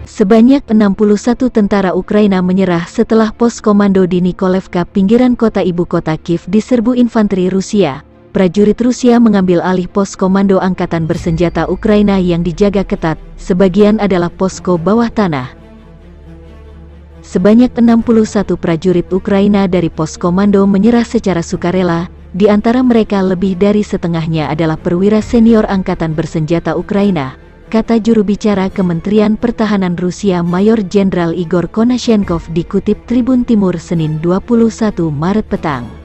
Sebanyak 61 tentara Ukraina menyerah setelah pos komando di Nikolevka, pinggiran kota ibu kota Kiev, diserbu infanteri Rusia. Prajurit Rusia mengambil alih pos komando angkatan bersenjata Ukraina yang dijaga ketat. Sebagian adalah posko bawah tanah. Sebanyak 61 prajurit Ukraina dari pos komando menyerah secara sukarela. Di antara mereka lebih dari setengahnya adalah perwira senior angkatan bersenjata Ukraina, kata juru bicara Kementerian Pertahanan Rusia Mayor Jenderal Igor Konashenkov dikutip Tribun Timur Senin 21 Maret petang.